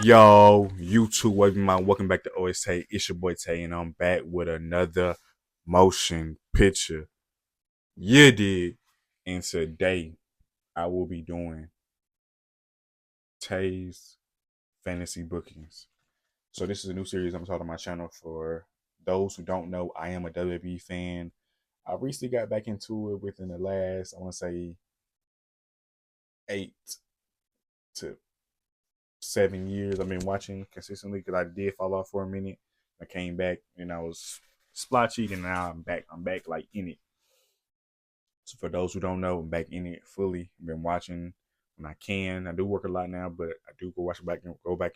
Yo, YouTube, welcome back to Ohhthatstae. It's your boy Tay, and I'm back with another motion picture. You did. And today, I will be doing Tay's fantasy bookings. So this is a new series I'm starting on my channel. For those who don't know, I am a WWE fan. I recently got back into it within the last, I want to say, 8 to 7 years. I've been watching consistently because I did fall off for a minute. I came back and I was splotchy, and now I'm back. I'm back like in it. So for those who don't know, I'm back in it fully. I've been watching when I can. I do work a lot now, but I do go back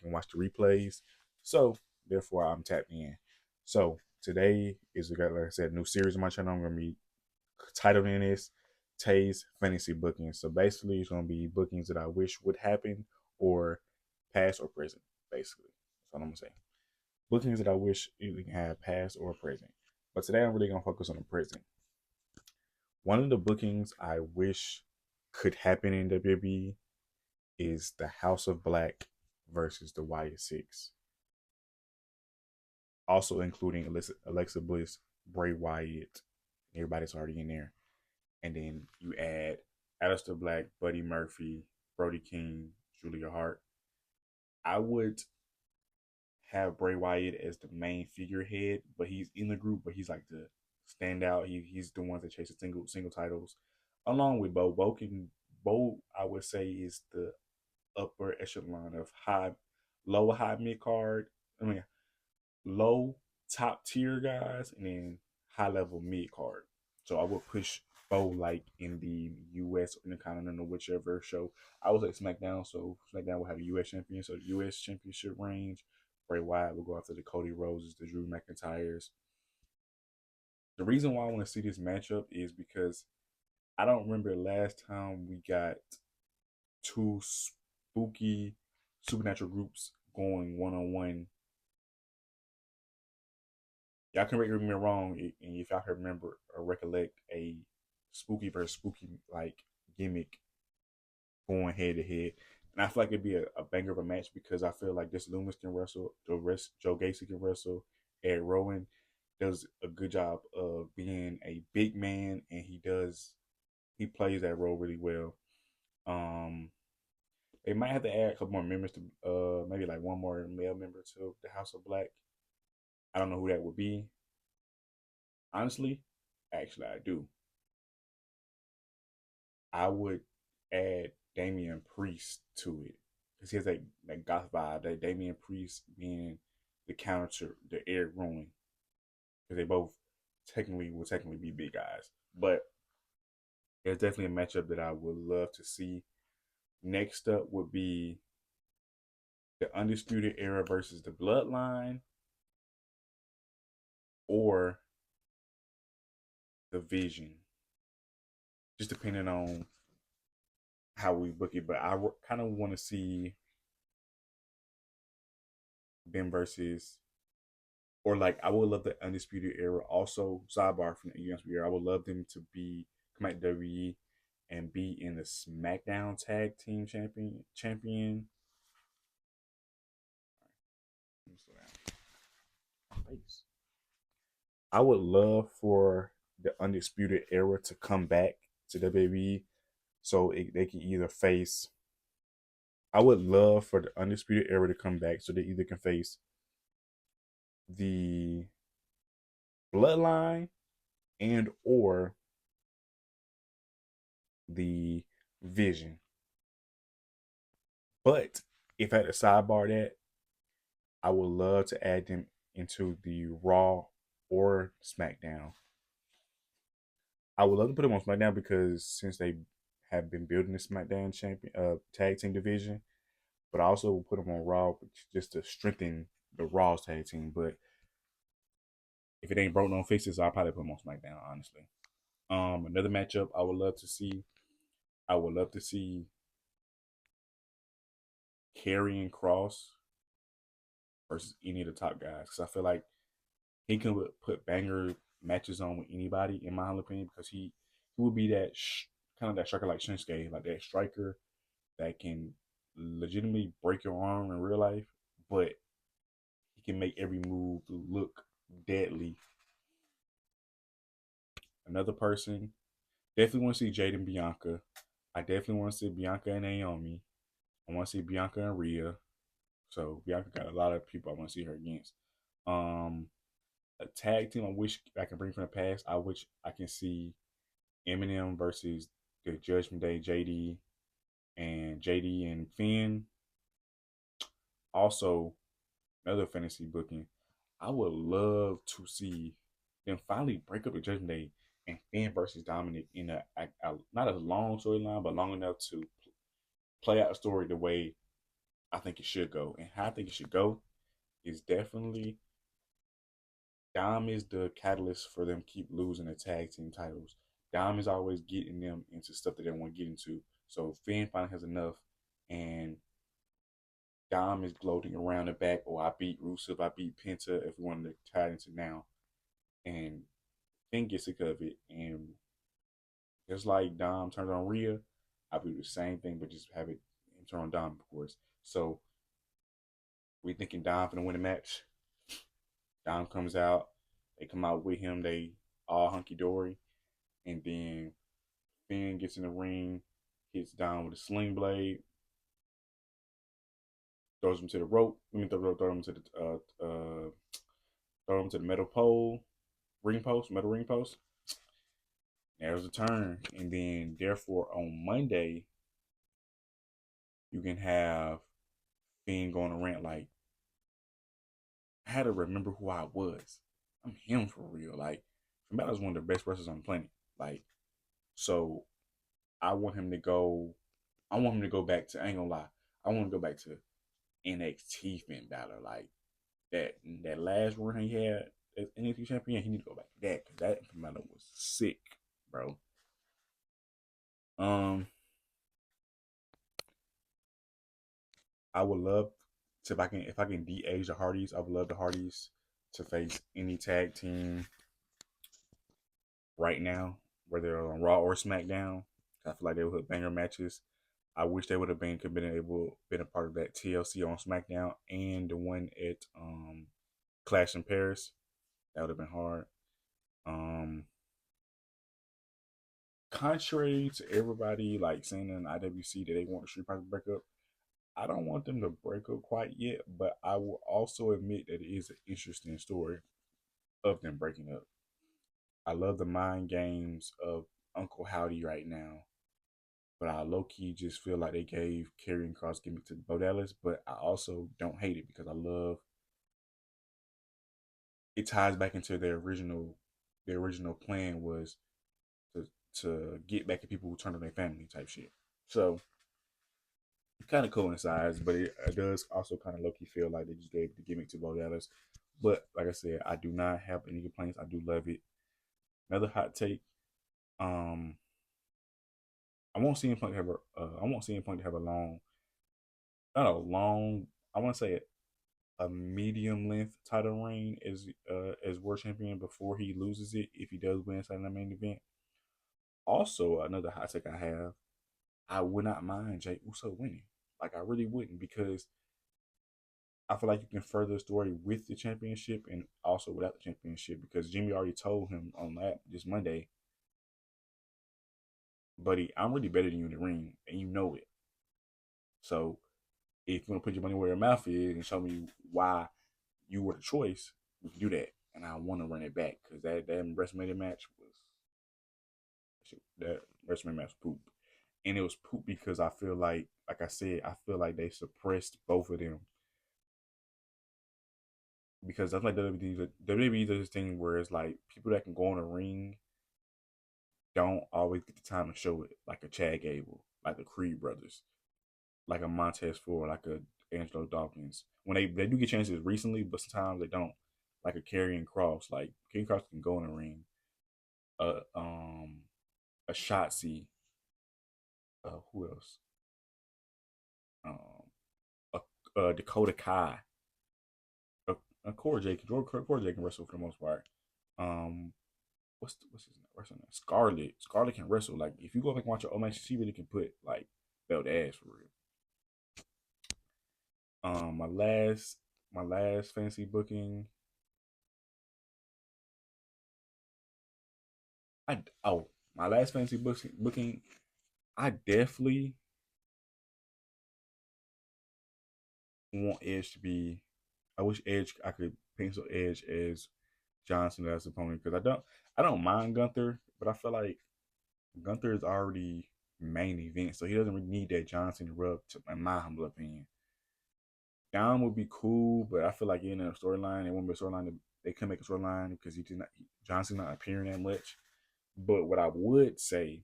and watch the replays. So therefore, I'm tapped in. So today is, like I said, a new series on my channel. I'm gonna be titling this Tay's Fantasy Bookings. So basically, it's gonna be bookings that I wish would happen, or past or present. Basically, that's what I'm gonna say. Bookings that I wish you can have past or present. But today, I'm really gonna focus on the present. One of the bookings I wish could happen in WWE is the House of Black versus the Wyatt Six. Also including Alexa Bliss, Bray Wyatt, everybody's already in there. And then you add Aleister Black, Buddy Murphy, Brody King, Julia Hart. I would have Bray Wyatt as the main figurehead, but he's in the group, but he's like the standout. He's the one that chases single titles, along with Bo. Bo, I would say, is the upper echelon of low high mid card. I mean, low top tier guys, and then high level mid card. So I would push Bo like in the US or Intercontinental, whichever show. I would say SmackDown, so SmackDown will have a US champion, so the US championship range. Bray Wyatt will go after the Cody Roses, the Drew McIntyres. The reason why I want to see this matchup is because I don't remember the last time we got two spooky supernatural groups going one on one. Y'all can correct me wrong, and if y'all can remember or recollect a spooky versus spooky like gimmick going head to head. And I feel like it'd be a banger of a match because I feel like this Loomis can wrestle, Joe Gacy can wrestle, Eric Rowan does a good job of being a big man, and he plays that role really well. Um, they might have to add a couple more members to maybe like one more male member to the House of Black. I don't know who that would be. Honestly, actually, I do. I would add Damian Priest to it because he has that goth vibe. That Damian Priest being the counter to the Eric Rowan, because they both technically be big guys. But it's definitely a matchup that I would love to see. Next up would be the Undisputed Era versus the Bloodline, or the Vision, just depending on how we book it. But I kind of want to see them versus, or like I would love the Undisputed Era. Also, sidebar from the Undisputed Era, I would love them to come at WWE and be in the SmackDown Tag Team Champion. I would love for the Undisputed Era to come back to WWE, so they can either face. I would love for the Undisputed Era to come back, so they either can face the Bloodline and or the Vision. But if I had to sidebar that, I would love to add them into the Raw or SmackDown. I would love to put them on SmackDown because since they have been building the SmackDown champion tag team division, but I also put them on Raw just to strengthen the Raw's tag team. But if it ain't broke, no fixes, I'll probably put them on SmackDown, honestly. Another matchup I would love to see. I would love to see Karrion Kross versus any of the top guys, because I feel like he can put banger matches on with anybody, in my humble opinion, because he would be that kind of that striker like Shinsuke, like that striker that can legitimately break your arm in real life, but he can make every move look deadly. Another person, definitely want to see Jade and Bianca. I definitely want to see Bianca and Naomi. I want to see Bianca and Rhea. So Bianca got a lot of people I want to see her against. Um, a tag team I wish I can bring from the past. I wish I can see Eminem versus the Judgment Day JD and Finn. Also, another fantasy booking. I would love to see them finally break up the Judgment Day and Finn versus Dominic in a not a long storyline, but long enough to play out the story the way I think it should go. And how I think it should go is definitely Dom is the catalyst for them keep losing the tag team titles. Dom is always getting them into stuff that they want to get into. So Finn finally has enough, and Dom is gloating around the back. Oh, I beat Rusev, I beat Penta. If we wanted to tie it into now, and Finn gets sick of it, and just like Dom turned on Rhea, I do the same thing, but just have it turn on Dom, of course. So we thinking Dom gonna win the match. Dom comes out, they come out with him, they all hunky dory, and then Finn gets in the ring, hits Dom with a sling blade, throws him to the rope. I mean, throw him to the throw him to the metal pole, metal ring post. There's a turn, and then therefore on Monday you can have Finn going to rant like, I had to remember who I was. I'm him for real. Like, Finn is one of the best wrestlers on the planet. Like, so I want him to go. I want him to go back to. I ain't gonna lie. I want to go back to NXT Finn Balor. Like that last run he had as NXT champion. He need to go back to that because that Finn Balor was sick, bro. Um, I would love to if I can de-age the Hardys. I would love the Hardys to face any tag team right now, whether on Raw or SmackDown. I feel like they would have banger matches. I wish they would have been a part of that TLC on SmackDown and the one at Clash in Paris. That would have been hard. Um, Contrary to everybody like saying in IWC that they want the Street Profits to break up, I don't want them to break up quite yet, but I will also admit that it is an interesting story of them breaking up. I love the mind games of Uncle Howdy right now, but I low key just feel like they gave Karrion Cross gimmick to Bo Dallas, but I also don't hate it because I love it ties back into their original plan was to get back at people who turned on their family type shit. So it kind of coincides, but it does also kind of low key feel like they just gave the gimmick to Bo Dallas. But like I said, I do not have any complaints. I do love it. Another hot take. Um, I won't see him Punk have a. I won't see him Punk have a long, not a long. I want to say a medium length title reign as world champion before he loses it if he does win inside the main event. Also, another hot take I have, I would not mind Jey Uso winning. Like I really wouldn't because I feel like you can further the story with the championship and also without the championship because Jimmy already told him on that this Monday, buddy, I'm really better than you in the ring and you know it. So if you want to put your money where your mouth is and show me why you were the choice, we can do that. And I want to run it back because that WrestleMania match was that WrestleMania match was poop, and it was poop because I feel like I said, I feel like they suppressed both of them because that's like WWE does this thing where it's like people that can go in a ring don't always get the time to show it, like a Chad Gable, like the Creed brothers, like a Montez Ford, like a Angelo Dawkins. When they do get chances recently, but sometimes they don't. Like a Karrion Cross, like Karrion Cross can go in the ring. A Shotzi. Who else? Um, a Dakota Kai. A Core J. Core J can wrestle for the most part. Um, what's his name? Wrestling name? Scarlett. Scarlett can wrestle. Like if you go back and watch her old match, she really can put like belt ass for real. My last My last fantasy booking, I oh my last fantasy booking, I definitely want Edge to be. I wish Edge I could pencil Edge as Johnson as opponent because I don't mind Gunther, but I feel like Gunther is already main event, so he doesn't really need that Johnson rub. To in my humble opinion, Dom would be cool, but I feel like in a storyline, it won't be a storyline. They can make a storyline because he did not Johnson not appearing that much. But what I would say,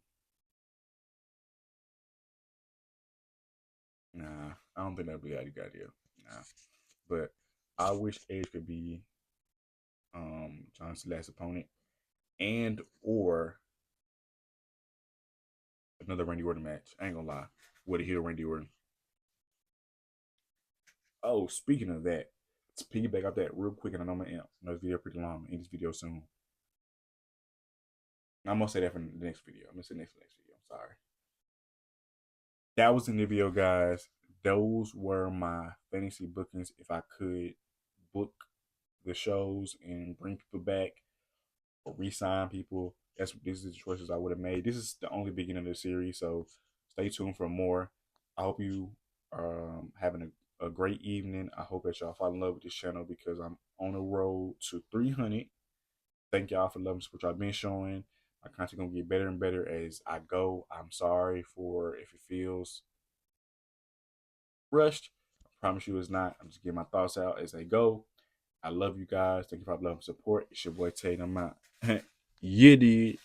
nah, I don't think that'd be a good idea. Nah, but I wish Edge could be Johnson's last opponent, and or another Randy Orton match. I ain't gonna lie, with a heel Randy Orton. Oh, speaking of that, to piggyback off that real quick, and I know my amp. I know this video pretty long. In this video soon. I'm gonna say that for the next video. I'm gonna say next video. I'm sorry. That was in the video, guys. Those were my fantasy bookings. If I could book the shows and bring people back or re-sign people, this is the choices I would have made. This is the only beginning of the series, so stay tuned for more. I hope you are having a great evening. I hope that y'all fall in love with this channel because I'm on the road to 300. Thank y'all for loving what y'all been showing. My content gonna get better and better as I go. I'm sorry for if it feels rushed. I promise you it's not. I'm just getting my thoughts out as they go. I love you guys. Thank you for love and support. It's your boy Tatum out. You did.